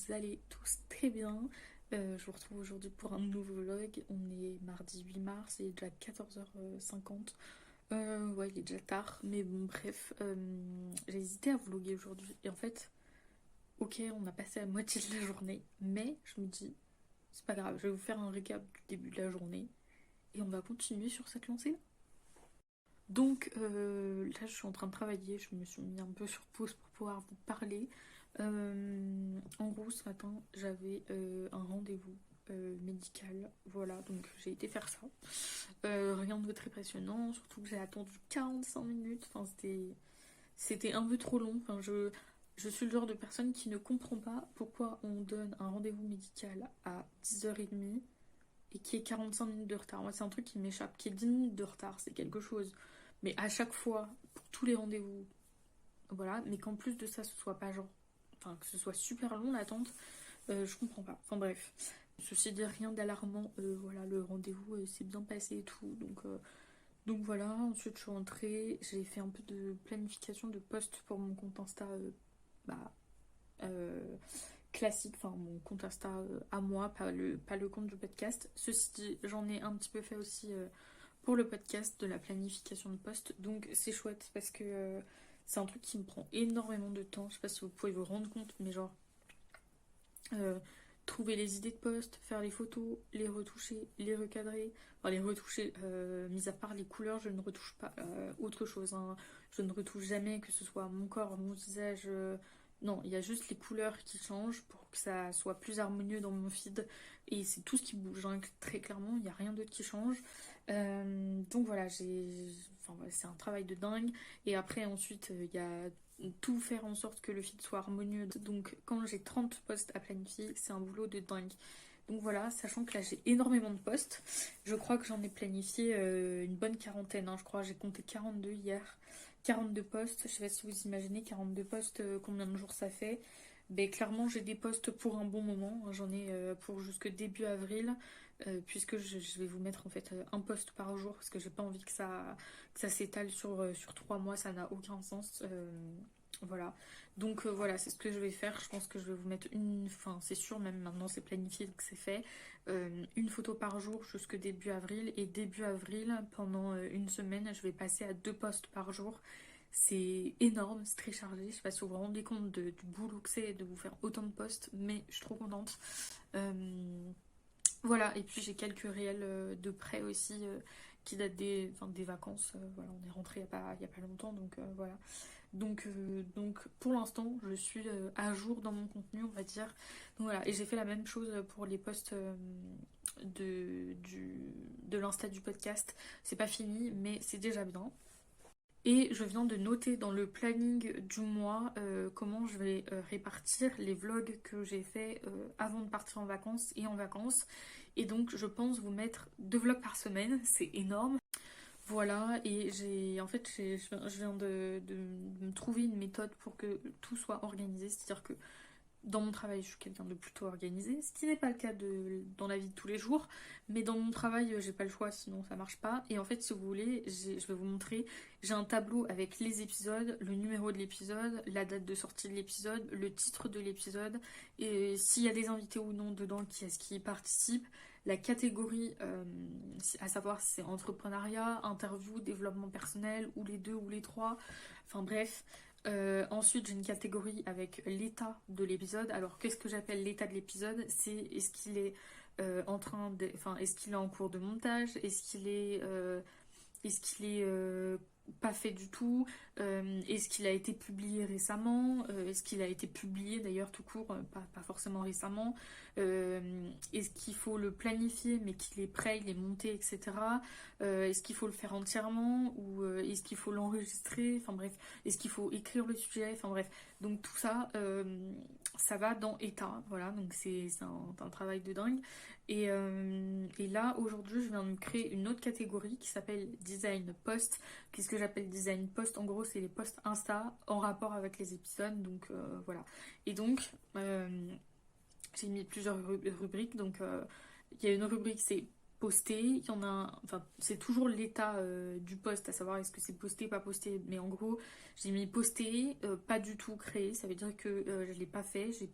vous allez tous très bien. Je vous retrouve aujourd'hui pour un nouveau vlog. On est mardi 8 mars, il est déjà 14h50. Ouais, il est déjà tard, mais bon, bref. J'ai hésité à vlogger aujourd'hui. Et en fait, ok, on a passé la moitié de la journée, mais je me dis, c'est pas grave, je vais vous faire un récap du début de la journée. Et on va continuer sur cette lancée. Donc là, je suis en train de travailler. Je me suis mis un peu sur pause pour pouvoir vous parler. En gros, ce matin, j'avais un rendez-vous médical. Voilà, donc j'ai été faire ça. Rien de très passionnant, surtout que j'ai attendu 45 minutes. Enfin, c'était un peu trop long. Enfin, je suis le genre de personne qui ne comprend pas pourquoi on donne un rendez-vous médical à 10h30 et qui est 45 minutes de retard. Moi, c'est un truc qui m'échappe. Qui est 10 minutes de retard, c'est quelque chose. Mais à chaque fois, pour tous les rendez-vous, voilà. Mais qu'en plus de ça, ce soit pas genre. Enfin, que ce soit super long l'attente, je comprends pas. Enfin bref. Ceci dit, rien d'alarmant. Voilà, le rendez-vous s'est bien passé et tout. Donc voilà. Ensuite, je suis rentrée. J'ai fait un peu de planification de posts pour mon compte Insta. Bah, euh, classique, enfin mon compte Insta à moi, pas le compte du podcast. Ceci dit, j'en ai un petit peu fait aussi pour le podcast de la planification de posts, donc c'est chouette parce que c'est un truc qui me prend énormément de temps. Je sais pas si vous pouvez vous rendre compte, mais genre euh, trouver les idées de posts, faire les photos, les retoucher, les recadrer, enfin les retoucher, mis à part les couleurs, je ne retouche pas autre chose, hein. Je ne retouche jamais, que ce soit mon corps, mon visage. Non, il y a juste les couleurs qui changent pour que ça soit plus harmonieux dans mon feed. Et c'est tout ce qui bouge, hein, très clairement, il n'y a rien d'autre qui change. Donc voilà, enfin, voilà, c'est un travail de dingue. Et après, ensuite, il y a tout faire en sorte que le feed soit harmonieux. Donc quand j'ai 30 posts à planifier, c'est un boulot de dingue. Donc voilà, sachant que là j'ai énormément de posts, je crois que j'en ai planifié une bonne quarantaine, hein. Je crois que j'ai compté 42 hier. 42 posts, je sais pas si vous imaginez 42 posts, combien de jours ça fait. Ben, clairement j'ai des posts pour un bon moment, j'en ai pour jusque début avril, puisque je vais vous mettre en fait un post par jour, parce que j'ai pas envie que ça s'étale sur 3 mois, ça n'a aucun sens. Voilà. Donc voilà, c'est ce que je vais faire. Je pense que je vais vous mettre enfin c'est sûr, même maintenant c'est planifié, donc c'est fait. Une photo par jour jusque début avril. Et début avril, pendant une semaine, je vais passer à 2 posts par jour. C'est énorme, c'est très chargé. Je sais pas si vous vous rendez compte du boulot que c'est de vous faire autant de posts, mais je suis trop contente. Euh, voilà, et puis j'ai quelques réels de prêt aussi qui datent enfin, des vacances. Voilà, on est rentré il y a pas longtemps, donc voilà. Donc pour l'instant, je suis à jour dans mon contenu, on va dire. Donc voilà, et j'ai fait la même chose pour les posts de l'insta du podcast. C'est pas fini, mais c'est déjà bien. Et je viens de noter dans le planning du mois comment je vais répartir les vlogs que j'ai fait avant de partir en vacances et en vacances. Et donc je pense vous mettre 2 vlogs par semaine, c'est énorme. Voilà, et je viens de me trouver une méthode pour que tout soit organisé. C'est-à-dire que dans mon travail, je suis quelqu'un de plutôt organisé, ce qui n'est pas le cas dans la vie de tous les jours, mais dans mon travail, j'ai pas le choix, sinon ça marche pas. Et en fait, si vous voulez, je vais vous montrer, j'ai un tableau avec les épisodes, le numéro de l'épisode, la date de sortie de l'épisode, le titre de l'épisode, et s'il y a des invités ou non dedans, qui est-ce qui y participe, la catégorie, à savoir si c'est entrepreneuriat, interview, développement personnel, ou les deux, ou les trois, enfin bref. Ensuite, j'ai une catégorie avec l'état de l'épisode. Alors, qu'est-ce que j'appelle l'état de l'épisode? C'est est-ce qu'il est enfin, est-ce qu'il est en cours de montage? Est-ce qu'il est pas fait du tout? Est-ce qu'il a été publié récemment? Est-ce qu'il a été publié d'ailleurs tout court, pas forcément récemment? Est-ce qu'il faut le planifier mais qu'il est prêt, il est monté, etc. Est-ce qu'il faut le faire entièrement ou est-ce qu'il faut l'enregistrer? Enfin bref, est-ce qu'il faut écrire le sujet? Enfin bref, donc tout ça, ça va dans état, voilà, donc c'est un travail de dingue. Et là, aujourd'hui, je viens de me créer une autre catégorie qui s'appelle Design Post. Qu'est-ce que j'appelle Design Post? En gros, c'est les posts Insta en rapport avec les épisodes. Donc voilà. Et donc, j'ai mis plusieurs rubriques. Donc, il y a une rubrique, c'est posté, il y en a, enfin c'est toujours l'état du post, à savoir est-ce que c'est posté, pas posté, mais en gros j'ai mis posté, pas du tout créé, ça veut dire que je l'ai pas fait, j'ai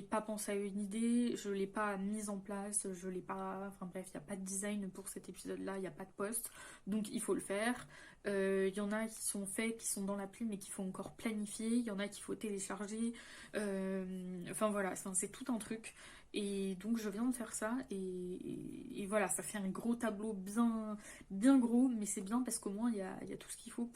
pas pensé à une idée, je l'ai pas mise en place, je l'ai pas, enfin bref, il n'y a pas de design pour cet épisode-là, il n'y a pas de post, donc il faut le faire. Il y en a qui sont faits, qui sont dans l'appli, mais qu'il faut encore planifier, il y en a qu'il faut télécharger, enfin voilà, c'est tout un truc. Et donc je viens de faire ça et voilà, ça fait un gros tableau bien gros, mais c'est bien parce qu'au moins il y a tout ce qu'il faut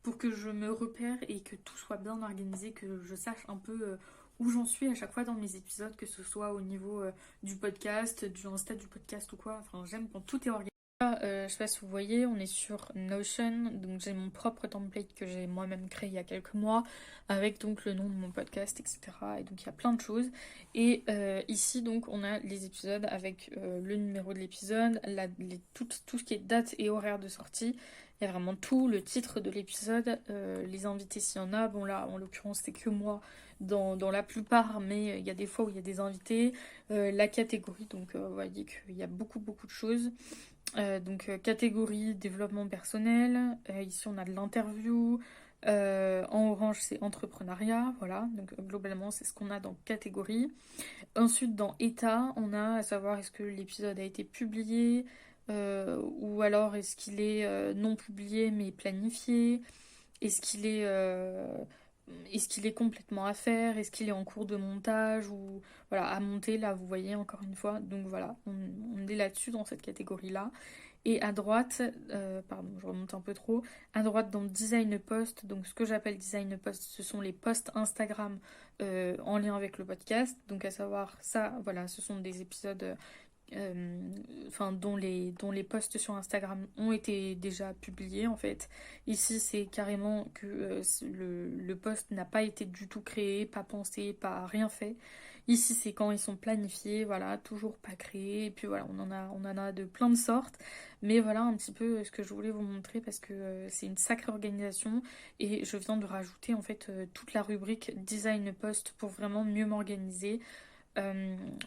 pour que je me repère et que tout soit bien organisé, que je sache un peu où j'en suis à chaque fois dans mes épisodes, que ce soit au niveau du podcast, du Insta du podcast ou quoi. Enfin, j'aime quand tout est organisé. Je sais pas si vous voyez, on est sur Notion, donc j'ai mon propre template que j'ai moi-même créé il y a quelques mois, avec donc le nom de mon podcast, etc. Et donc il y a plein de choses. Et ici donc on a les épisodes avec le numéro de l'épisode, tout ce qui est date et horaire de sortie. Il y a vraiment tout, le titre de l'épisode, les invités s'il y en a. Bon là, en l'occurrence, c'est que moi dans la plupart, mais il y a des fois où il y a des invités. La catégorie, donc vous voyez qu'il y a beaucoup de choses. Catégorie développement personnel. Ici, on a de l'interview. En orange, c'est entrepreneuriat. Voilà, donc globalement, c'est ce qu'on a dans catégorie. Ensuite, dans état, on a à savoir est-ce que l'épisode a été publié ou alors est-ce qu'il est non publié mais planifié. Est-ce qu'il est, est-ce qu'il est complètement à faire? Est-ce qu'il est en cours de montage ou voilà à monter là vous voyez encore une fois. Donc voilà, on est là-dessus dans cette catégorie-là. Et à droite, pardon, je remonte un peu trop. À droite dans design post, donc ce que j'appelle design post, ce sont les posts Instagram en lien avec le podcast. Donc à savoir ça, voilà, ce sont des épisodes enfin dont les posts sur Instagram ont été déjà publiés en fait. Ici c'est carrément que le post n'a pas été du tout créé, pas pensé, pas rien fait. Ici c'est quand ils sont planifiés, voilà, toujours pas créés, et puis voilà, on en a de plein de sortes. Mais voilà un petit peu ce que je voulais vous montrer parce que c'est une sacrée organisation et je viens de rajouter en fait toute la rubrique design post pour vraiment mieux m'organiser.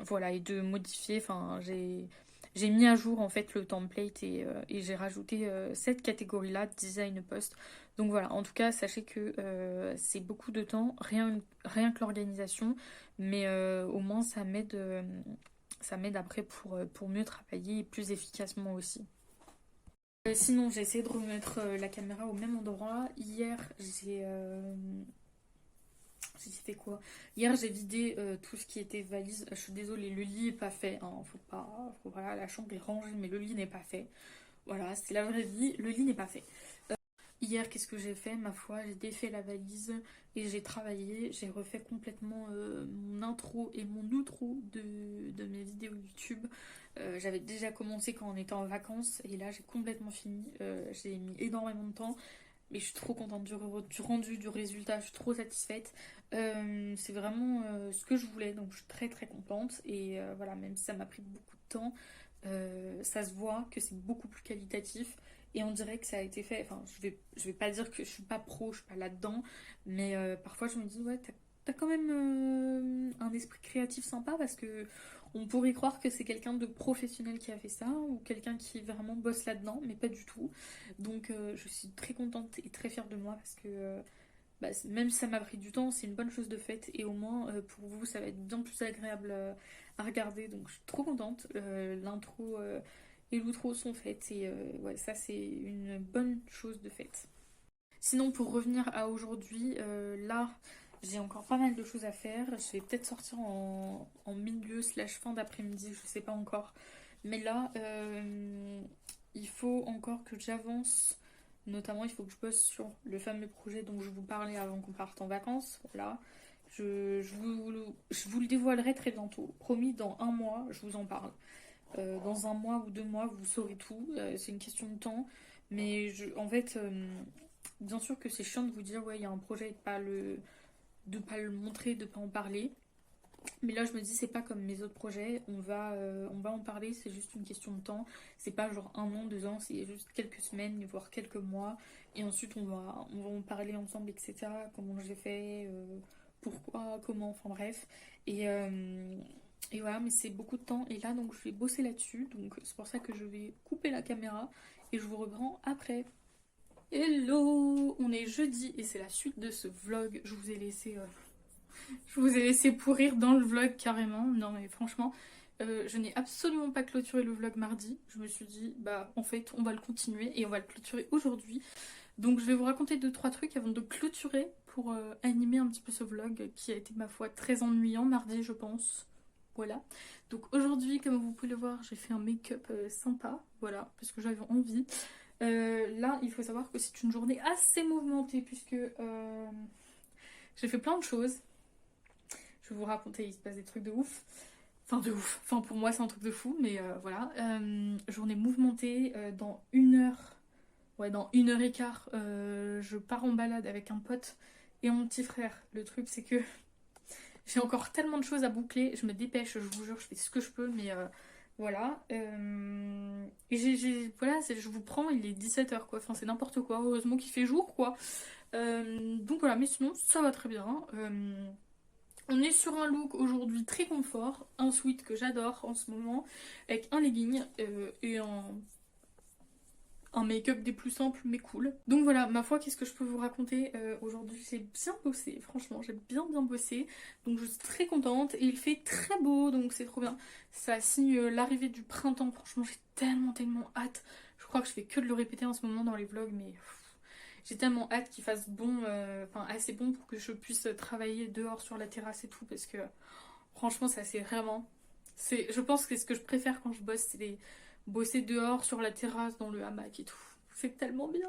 Voilà, et de modifier, enfin, j'ai mis à jour en fait le template et j'ai rajouté cette catégorie-là, design post. Donc voilà, en tout cas, sachez que c'est beaucoup de temps, rien que l'organisation, mais au moins ça m'aide après pour mieux travailler et plus efficacement aussi. Sinon, j'ai essayé de remettre la caméra au même endroit. Hier, j'ai fait quoi? Hier, j'ai vidé tout ce qui était valise. Je suis désolée, le lit est pas fait, hein. Faut pas. Voilà, la chambre est rangée, mais le lit n'est pas fait. Voilà, c'est la vraie vie. Le lit n'est pas fait. Hier, qu'est-ce que j'ai fait? Ma foi, j'ai défait la valise et j'ai travaillé. J'ai refait complètement mon intro et mon outro de mes vidéos YouTube. J'avais déjà commencé quand on était en vacances et là, j'ai complètement fini. J'ai mis énormément de temps. Mais je suis trop contente du rendu, du résultat, je suis trop satisfaite. C'est vraiment ce que je voulais, donc je suis très contente. Et voilà, même si ça m'a pris beaucoup de temps, ça se voit que c'est beaucoup plus qualitatif. Et on dirait que ça a été fait. Enfin, je vais pas dire que je suis pas pro, je suis pas là-dedans. Mais parfois je me dis, ouais, t'as quand même un esprit créatif sympa parce que on pourrait croire que c'est quelqu'un de professionnel qui a fait ça ou quelqu'un qui vraiment bosse là-dedans, mais pas du tout. Donc je suis très contente et très fière de moi parce que bah, même si ça m'a pris du temps, c'est une bonne chose de faite et au moins pour vous ça va être bien plus agréable à regarder. Donc je suis trop contente. L'intro et l'outro sont faites et ouais, ça c'est une bonne chose de faite. Sinon pour revenir à aujourd'hui, là j'ai encore pas mal de choses à faire. Je vais peut-être sortir en milieu slash fin d'après-midi, je sais pas encore. Mais là, il faut encore que j'avance. Notamment, il faut que je bosse sur le fameux projet dont je vous parlais avant qu'on parte en vacances. Voilà. Je vous le dévoilerai très bientôt. Promis, dans un mois, je vous en parle. Dans un mois ou 2 mois, vous saurez tout. C'est une question de temps. Mais en fait, bien sûr que c'est chiant de vous dire, ouais, il y a un projet et de pas le montrer, de pas en parler. Mais là, je me dis, c'est pas comme mes autres projets. On va en parler, c'est juste une question de temps. C'est pas genre 1 an, 2 ans, c'est juste quelques semaines, voire quelques mois. Et ensuite, on va en parler ensemble, etc. Comment j'ai fait, pourquoi, comment, enfin bref. Et Et voilà, mais c'est beaucoup de temps. Et là, donc, je vais bosser là-dessus. Donc, c'est pour ça que je vais couper la caméra et je vous reprends après. Hello! On est jeudi et c'est la suite de ce vlog. Je vous ai laissé pourrir dans le vlog carrément. Non, mais franchement, je n'ai absolument pas clôturé le vlog mardi. Je me suis dit, bah, en fait, on va le continuer et on va le clôturer aujourd'hui. Donc, je vais vous raconter deux, trois trucs avant de clôturer pour animer un petit peu ce vlog qui a été, ma foi, très ennuyant mardi, je pense. Voilà. Donc aujourd'hui, comme vous pouvez le voir, j'ai fait un make-up sympa, voilà, parce que j'avais envie. Là, il faut savoir que c'est une journée assez mouvementée puisque j'ai fait plein de choses. Je vais vous raconter, il se passe des trucs de ouf. Enfin, de ouf. Enfin, pour moi, c'est un truc de fou, mais voilà. Journée mouvementée. Dans 1 heure, ouais, dans 1 heure et quart, je pars en balade avec un pote et mon petit frère. Le truc, c'est que j'ai encore tellement de choses à boucler. Je me dépêche, je vous jure, je fais ce que je peux, mais voilà. Et voilà, je vous prends, il est 17 h quoi. Enfin, c'est n'importe quoi. Heureusement qu'il fait jour, quoi. Donc voilà, mais sinon, ça va très bien. On est sur un look aujourd'hui très confort, un sweat que j'adore en ce moment, avec un legging et un make-up des plus simples mais cool. Donc voilà, ma foi, qu'est-ce que je peux vous raconter aujourd'hui? J'ai bien bossé, franchement, j'ai bien bossé. Donc je suis très contente et il fait très beau, donc c'est trop bien. Ça signe l'arrivée du printemps, franchement, j'ai tellement hâte. Je crois que je fais que de le répéter en ce moment dans les vlogs, mais j'ai tellement hâte qu'il fasse bon, enfin assez bon pour que je puisse travailler dehors sur la terrasse et tout, parce que franchement, ça c'est vraiment... Je pense que ce que je préfère quand je bosse, c'est bosser dehors sur la terrasse, dans le hamac et tout. C'est tellement bien.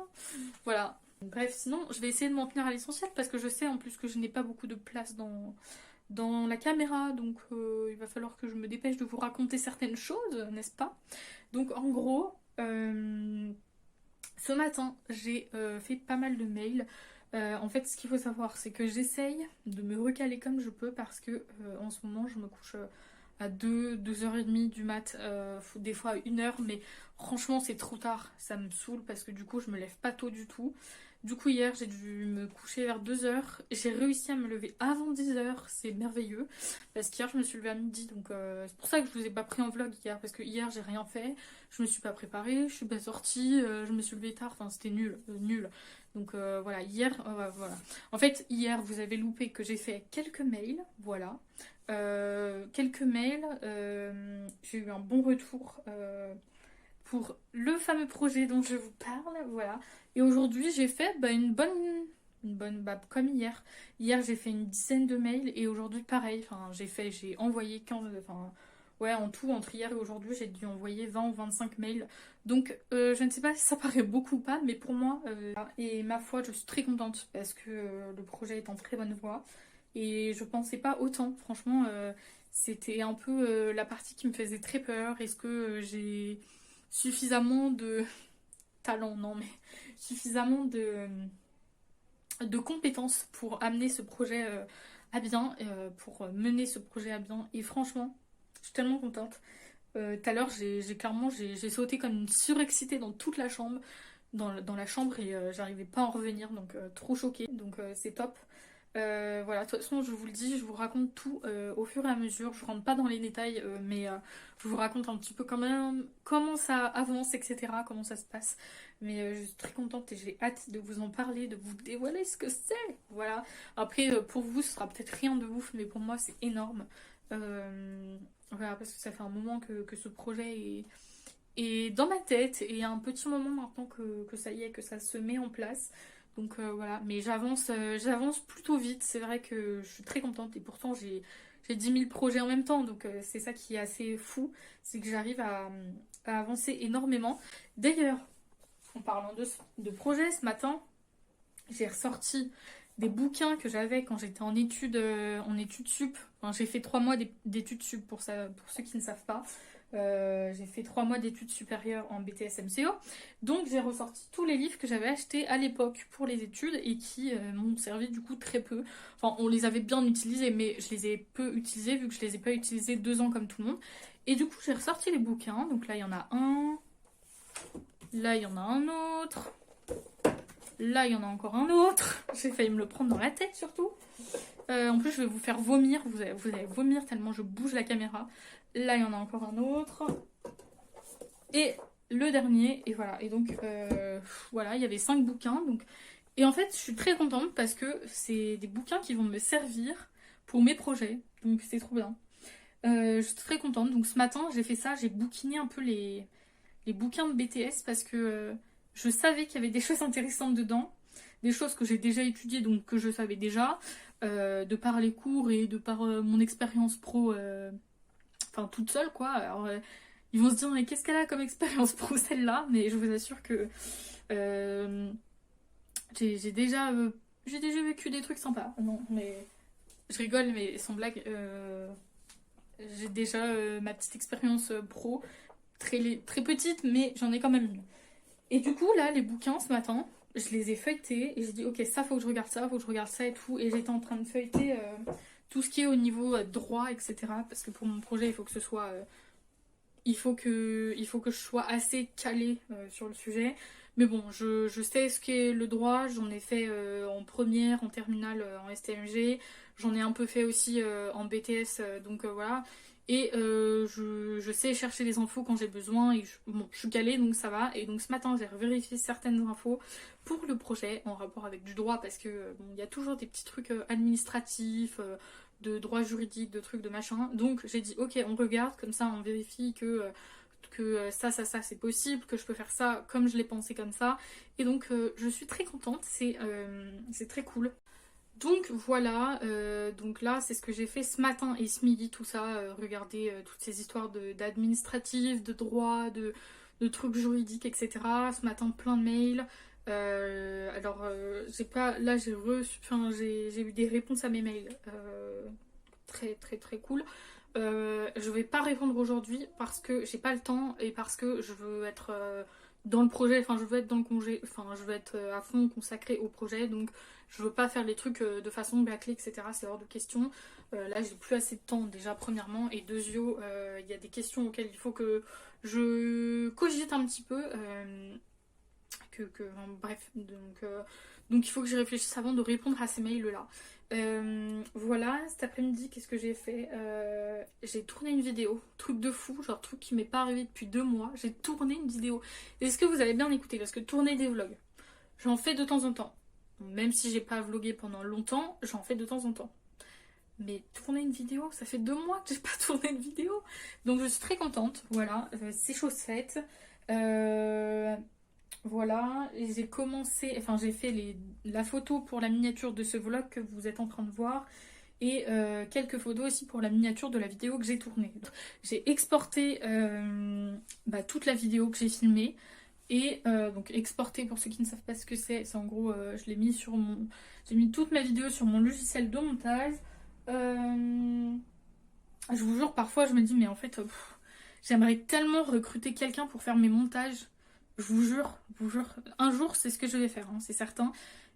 Voilà. Bref, sinon, je vais essayer de m'en tenir à l'essentiel parce que je sais en plus que je n'ai pas beaucoup de place dans la caméra. Donc, il va falloir que je me dépêche de vous raconter certaines choses, n'est-ce pas? Donc, en gros, ce matin, j'ai fait pas mal de mails. En fait, ce qu'il faut savoir, c'est que j'essaye de me recaler comme je peux parce que en ce moment, je me couche à 2h30 du mat, des fois à 1h, mais franchement, c'est trop tard. Ça me saoule parce que du coup, je me lève pas tôt du tout. Du coup, hier, j'ai dû me coucher vers 2h. J'ai réussi à me lever avant 10h, c'est merveilleux. Parce qu'hier, je me suis levée à midi, donc c'est pour ça que je vous ai pas pris en vlog hier, parce que hier, j'ai rien fait. Je me suis pas préparée, je suis pas sortie, je me suis levée tard, enfin c'était nul, nul. Donc voilà, hier, voilà. En fait, hier, vous avez loupé que j'ai fait quelques mails, voilà. Quelques mails, j'ai eu un bon retour pour le fameux projet dont je vous parle, voilà. Et aujourd'hui, j'ai fait bah, bah, comme hier. Hier, j'ai fait une dizaine de mails et aujourd'hui, pareil. Enfin, j'ai envoyé 15, enfin, ouais, en tout, entre hier et aujourd'hui, j'ai dû envoyer 20 ou 25 mails. Donc, je ne sais pas si ça paraît beaucoup ou pas, mais pour moi, et ma foi, je suis très contente parce que le projet est en très bonne voie. Et je pensais pas autant, franchement, c'était un peu la partie qui me faisait très peur. Est-ce que j'ai suffisamment de talent, non, mais suffisamment de compétences pour amener ce projet à bien, pour mener ce projet à bien. Et franchement, je suis tellement contente. Tout à l'heure, j'ai sauté comme une surexcitée dans toute la chambre, dans la chambre et j'arrivais pas à en revenir, donc trop choquée. Donc c'est top. Voilà, de toute façon, je vous le dis, je vous raconte tout au fur et à mesure. Je rentre pas dans les détails, mais je vous raconte un petit peu quand même comment ça avance, etc., comment ça se passe. Mais je suis très contente et j'ai hâte de vous en parler, de vous dévoiler ce que c'est. Voilà. Après, pour vous, ce sera peut-être rien de ouf, mais pour moi, c'est énorme. Voilà, parce que ça fait un moment que ce projet est dans ma tête et il y a un petit moment maintenant que ça y est, que ça se met en place. Donc voilà, mais j'avance plutôt vite. C'est vrai que je suis très contente et pourtant j'ai 10 000 projets en même temps. Donc c'est ça qui est assez fou, c'est que j'arrive à avancer énormément. D'ailleurs, en parlant de projets, ce matin, j'ai ressorti des bouquins que j'avais quand j'étais en études sup. Enfin, j'ai fait 3 mois d'études sup pour ça, pour ceux qui ne savent pas. J'ai fait 3 mois d'études supérieures en BTS MCO. Donc j'ai ressorti tous les livres que j'avais achetés à l'époque pour les études et qui m'ont servi du coup très peu. Enfin, on les avait bien utilisés, mais je les ai peu utilisés vu que je les ai pas utilisés 2 ans comme tout le monde. Et du coup, j'ai ressorti les bouquins. Donc là, il y en a un. Là, il y en a un autre. Là, il y en a encore un autre. J'ai failli me le prendre dans la tête surtout. En plus, je vais vous faire vomir. Vous allez vomir tellement je bouge la caméra. Là, il y en a encore un autre. Et le dernier. Et voilà. Et donc, voilà, il y avait 5 bouquins. Donc... Et en fait, je suis très contente parce que c'est des bouquins qui vont me servir pour mes projets. Donc, c'est trop bien. Je suis très contente. Donc, ce matin, j'ai fait ça. J'ai bouquiné un peu les bouquins de BTS parce que je savais qu'il y avait des choses intéressantes dedans, des choses que j'ai déjà étudiées, donc que je savais déjà, de par les cours et de par mon expérience pro, enfin toute seule quoi. Alors, ils vont se dire mais qu'est-ce qu'elle a comme expérience pro celle-là, mais je vous assure que euh, j'ai déjà, j'ai déjà vécu des trucs sympas. Non, mais je rigole, mais sans blague, j'ai déjà ma petite expérience pro, très petite, mais j'en ai quand même une. Et du coup, là, les bouquins, ce matin, je les ai feuilletés et j'ai dit, ok, ça, faut que je regarde ça, faut que je regarde ça et tout. Et j'étais en train de feuilleter tout ce qui est au niveau droit, etc. Parce que pour mon projet, il faut que ce soit... il faut que je sois assez calée sur le sujet. Mais bon, je sais ce qu'est le droit. J'en ai fait en première, en terminale, en STMG. J'en ai un peu fait aussi en BTS, donc voilà. Et je sais chercher les infos quand j'ai besoin. Et bon, je suis calée, donc ça va. Et donc ce matin, j'ai vérifié certaines infos pour le projet en rapport avec du droit. Parce que bon, il y a toujours des petits trucs administratifs. De droit juridique, de trucs, de machin. Donc j'ai dit ok, on regarde, comme ça on vérifie que ça c'est possible, que je peux faire ça comme je l'ai pensé comme ça. Et donc je suis très contente, c'est très cool. Donc voilà, donc là c'est ce que j'ai fait ce matin et ce midi, tout ça, regarder toutes ces histoires d'administratif, de droit, de trucs juridiques, etc. Ce matin plein de mails. Alors j'ai pas, là j'ai reçu, enfin j'ai eu des réponses à mes mails, très très très cool. Je vais pas répondre aujourd'hui parce que j'ai pas le temps et parce que je veux être dans le projet, enfin je veux être dans le congé, enfin je veux être à fond consacrée au projet, donc je veux pas faire les trucs de façon bâclée, etc. C'est hors de question. Là j'ai plus assez de temps déjà premièrement et deuxio, il y a des questions auxquelles il faut que je cogite un petit peu. Bref, donc il faut que j'y réfléchisse avant de répondre à ces mails-là. Voilà, cet après-midi, qu'est-ce que j'ai fait? J'ai tourné une vidéo, truc de fou, genre truc qui m'est pas arrivé depuis 2 mois. J'ai tourné une vidéo. Est-ce que vous avez bien écouté? Parce que tourner des vlogs, j'en fais de temps en temps. Même si j'ai pas vlogué pendant longtemps, j'en fais de temps en temps. Mais tourner une vidéo, ça fait 2 mois que j'ai pas tourné une vidéo. Donc je suis très contente, voilà, c'est chose faite. Euh, voilà, et j'ai commencé, enfin j'ai fait la photo pour la miniature de ce vlog que vous êtes en train de voir et quelques photos aussi pour la miniature de la vidéo que j'ai tournée. J'ai exporté toute la vidéo que j'ai filmée et donc exporter pour ceux qui ne savent pas ce que c'est en gros je l'ai mis j'ai mis toute ma vidéo sur mon logiciel de montage. Euh, je vous jure parfois je me dis mais en fait j'aimerais tellement recruter quelqu'un pour faire mes montages. Je vous jure, un jour c'est ce que je vais faire, hein, c'est certain.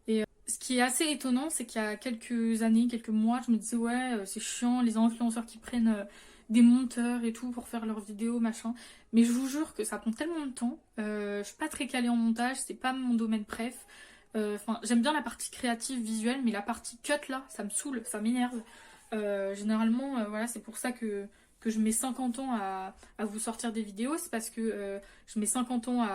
Et ce qui est assez étonnant, c'est qu'il y a quelques années, quelques mois, je me disais ouais, c'est chiant les influenceurs qui prennent des monteurs et tout pour faire leurs vidéos, machin. Mais je vous jure que ça prend tellement de temps. Je suis pas très calée en montage, c'est pas mon domaine préf. Enfin, j'aime bien la partie créative, visuelle, mais la partie cut là, ça me saoule, ça m'énerve. Généralement, voilà, c'est pour ça que je mets 50 ans à vous sortir des vidéos, c'est parce que je mets 50 ans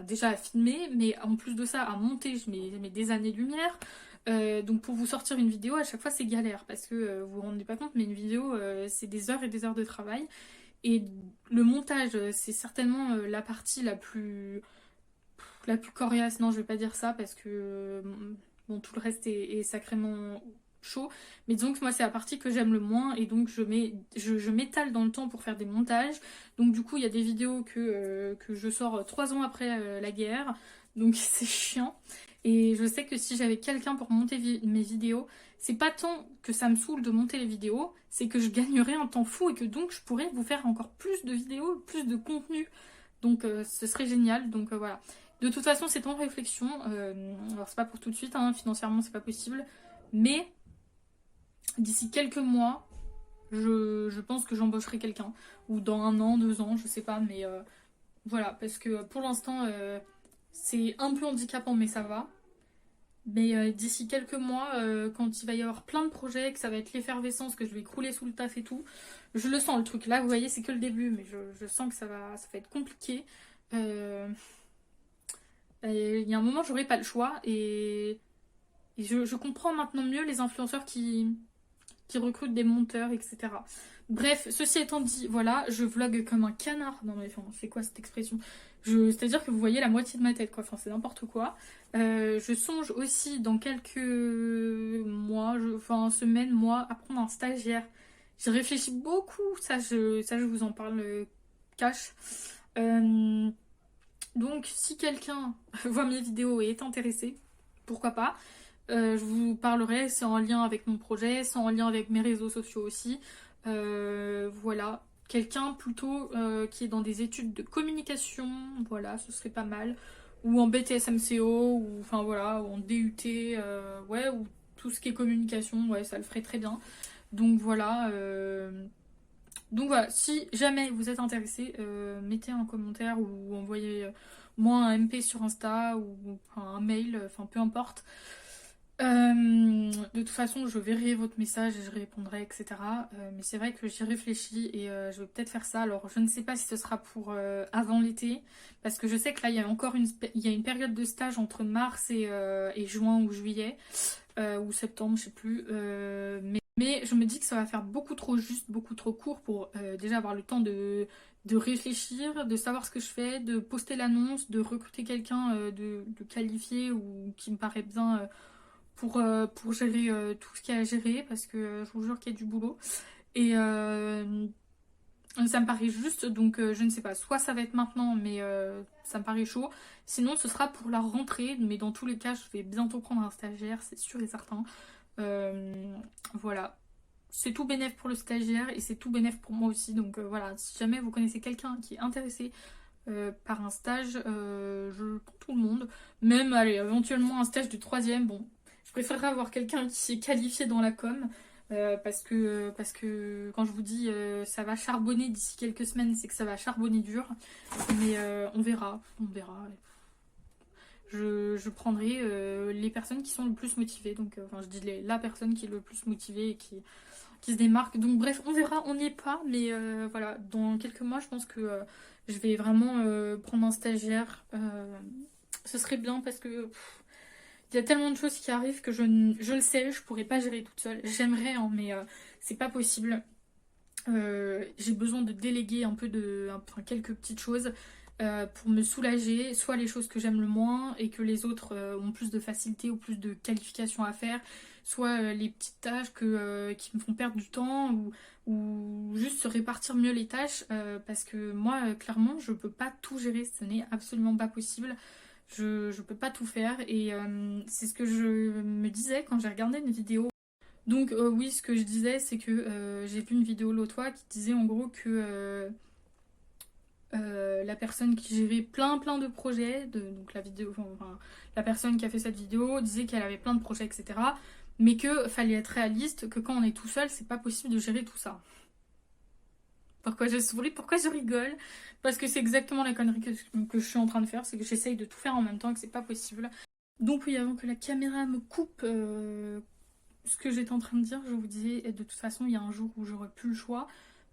déjà à filmer, mais en plus de ça, à monter, je mets des années-lumière. Donc pour vous sortir une vidéo, à chaque fois c'est galère, parce que vous vous rendez pas compte, mais une vidéo, c'est des heures et des heures de travail. Et le montage, c'est certainement la partie la plus coriace. Non, je vais pas dire ça, parce que bon, tout le reste est sacrément chaud, mais disons que moi c'est la partie que j'aime le moins et donc je m'étale dans le temps pour faire des montages. Donc du coup il y a des vidéos que je sors 3 ans après la guerre, donc c'est chiant. Et je sais que si j'avais quelqu'un pour monter mes vidéos, c'est pas tant que ça me saoule de monter les vidéos, c'est que je gagnerais un temps fou et que donc je pourrais vous faire encore plus de vidéos, plus de contenu. Donc ce serait génial, donc voilà. De toute façon c'est en réflexion, alors c'est pas pour tout de suite, hein, financièrement c'est pas possible, mais d'ici quelques mois, je pense que j'embaucherai quelqu'un. Ou dans 1 an, 2 ans, je sais pas. Mais voilà, parce que pour l'instant, c'est un peu handicapant, mais ça va. Mais d'ici quelques mois, quand il va y avoir plein de projets, que ça va être l'effervescence, que je vais crouler sous le taf et tout, je le sens le truc. Là, vous voyez, c'est que le début, mais je sens que ça va être compliqué. Euh, et il y a un moment, j'aurai pas le choix et je comprends maintenant mieux les influenceurs qui recrutent des monteurs, etc. Bref, ceci étant dit, voilà, je vlog comme un canard. Non mais enfin, c'est quoi cette expression? C'est-à-dire que vous voyez la moitié de ma tête, quoi. Enfin, c'est n'importe quoi. Je songe aussi dans quelques mois, enfin semaines, mois, à prendre un stagiaire. J'ai réfléchi beaucoup, ça je vous en parle cash. Euh, donc, si quelqu'un voit mes vidéos et est intéressé, pourquoi pas? Je vous parlerai, c'est en lien avec mon projet, c'est en lien avec mes réseaux sociaux aussi. Voilà, quelqu'un plutôt qui est dans des études de communication, voilà, ce serait pas mal. Ou en BTS MCO, ou enfin voilà, ou en DUT, ouais, ou tout ce qui est communication, ouais, ça le ferait très bien. Donc voilà, si jamais vous êtes intéressé, mettez un commentaire ou envoyez moi un MP sur Insta ou enfin, un mail, enfin peu importe. De toute façon, je verrai votre message et je répondrai, etc. Mais c'est vrai que j'y réfléchis et je vais peut-être faire ça. Alors, je ne sais pas si ce sera pour avant l'été, parce que je sais que là, il y a encore il y a une période de stage entre mars et juin ou juillet, ou septembre, je sais plus. Mais je me dis que ça va faire beaucoup trop juste, beaucoup trop court pour déjà avoir le temps de réfléchir, de savoir ce que je fais, de poster l'annonce, de recruter quelqu'un de qualifié ou qui me paraît bien pour gérer tout ce qu'il y a à gérer parce que je vous jure qu'il y a du boulot. Et ça me paraît juste, donc je ne sais pas, soit ça va être maintenant, mais ça me paraît chaud. Sinon, ce sera pour la rentrée, mais dans tous les cas, je vais bientôt prendre un stagiaire, c'est sûr et certain. Voilà. C'est tout bénef pour le stagiaire et c'est tout bénef pour moi aussi. Donc voilà, si jamais vous connaissez quelqu'un qui est intéressé par un stage, je prends tout le monde. Même, allez, éventuellement un stage de troisième. Bon, je préférerais avoir quelqu'un qui est qualifié dans la com. Parce que quand je vous dis ça va charbonner d'ici quelques semaines, c'est que ça va charbonner dur. Mais on verra, on verra. Je prendrai les personnes qui sont le plus motivées. Donc, enfin, je dis la personne qui est le plus motivée et qui se démarque. Donc bref, on verra, on n'y est pas, mais voilà, dans quelques mois, je pense que je vais vraiment prendre un stagiaire. Ce serait bien parce que il y a tellement de choses qui arrivent que je le sais, je pourrais pas gérer toute seule. J'aimerais, hein, mais c'est pas possible. J'ai besoin de déléguer un peu enfin, quelques petites choses pour me soulager, soit les choses que j'aime le moins et que les autres ont plus de facilité ou plus de qualification à faire, soit les petites tâches qui me font perdre du temps ou juste se répartir mieux les tâches parce que moi, clairement, je peux pas tout gérer, ce n'est absolument pas possible. Je peux pas tout faire et c'est ce que je me disais quand j'ai regardé une vidéo. Donc oui, ce que je disais, c'est que j'ai vu une vidéo l'autre fois qui disait en gros que la personne qui gérait plein de projets, donc la vidéo, enfin, la personne qui a fait cette vidéo disait qu'elle avait plein de projets, etc. Mais que fallait être réaliste, que quand on est tout seul, c'est pas possible de gérer tout ça. Pourquoi je souris, pourquoi je rigole? Parce que c'est exactement la connerie que je suis en train de faire, c'est que j'essaye de tout faire en même temps et que c'est pas possible. Donc oui, avant que la caméra me coupe ce que j'étais en train de dire, je vous disais, de toute façon, il y a un jour où j'aurai plus le choix.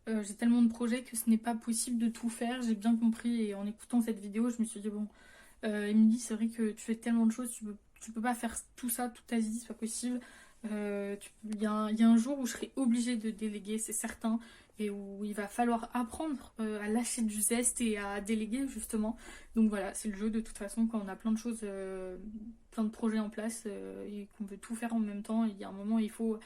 J'ai tellement de projets que ce n'est pas possible de tout faire, j'ai bien compris. Et en écoutant cette vidéo, je me suis dit, bon, Émilie, c'est vrai que tu fais tellement de choses, tu peux pas faire tout ça toute ta vie, c'est pas possible. Il y a un jour où je serai obligée de déléguer, c'est certain, et où il va falloir apprendre à lâcher du zeste et à déléguer, justement. Donc voilà, c'est le jeu de toute façon, quand on a plein de choses, plein de projets en place et qu'on veut tout faire en même temps, il y a un moment, il faut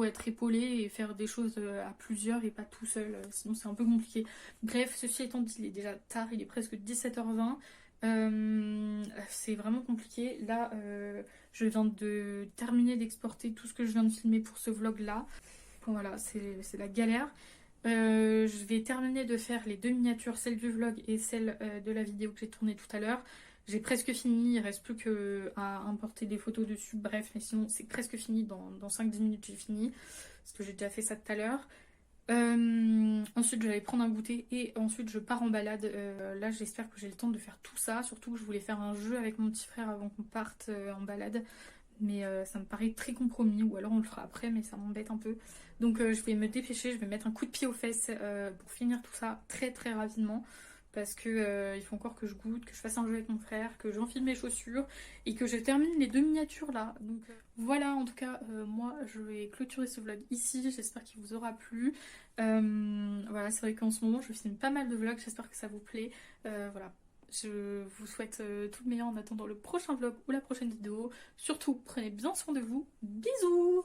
être épaulé et faire des choses à plusieurs et pas tout seul, sinon c'est un peu compliqué. Bref, ceci étant dit, il est déjà tard, il est presque 17h20. C'est vraiment compliqué. Là, je viens de terminer d'exporter tout ce que je viens de filmer pour ce vlog-là. Voilà, c'est la galère. Je vais terminer de faire les deux miniatures, celle du vlog et celle de la vidéo que j'ai tournée tout à l'heure. J'ai presque fini, il reste plus qu'à importer des photos dessus. Bref, mais sinon c'est presque fini, dans 5-10 minutes j'ai fini. Parce que j'ai déjà fait ça tout à l'heure. Ensuite, je vais aller prendre un goûter et ensuite je pars en balade. Là, j'espère que j'ai le temps de faire tout ça. Surtout que je voulais faire un jeu avec mon petit frère avant qu'on parte en balade. Mais ça me paraît très compromis. Ou alors on le fera après, mais ça m'embête un peu. Donc je vais me dépêcher. Je vais mettre un coup de pied aux fesses pour finir tout ça très très rapidement. Parce que il faut encore que je goûte, que je fasse un jeu avec mon frère, que j'enfile mes chaussures et que je termine les 2 miniatures là. Donc voilà, en tout cas, moi je vais clôturer ce vlog ici. J'espère qu'il vous aura plu. Voilà, c'est vrai qu'en ce moment je filme pas mal de vlogs. J'espère que ça vous plaît. Voilà. Je vous souhaite tout le meilleur en attendant le prochain vlog ou la prochaine vidéo. Surtout, prenez bien soin de vous. Bisous!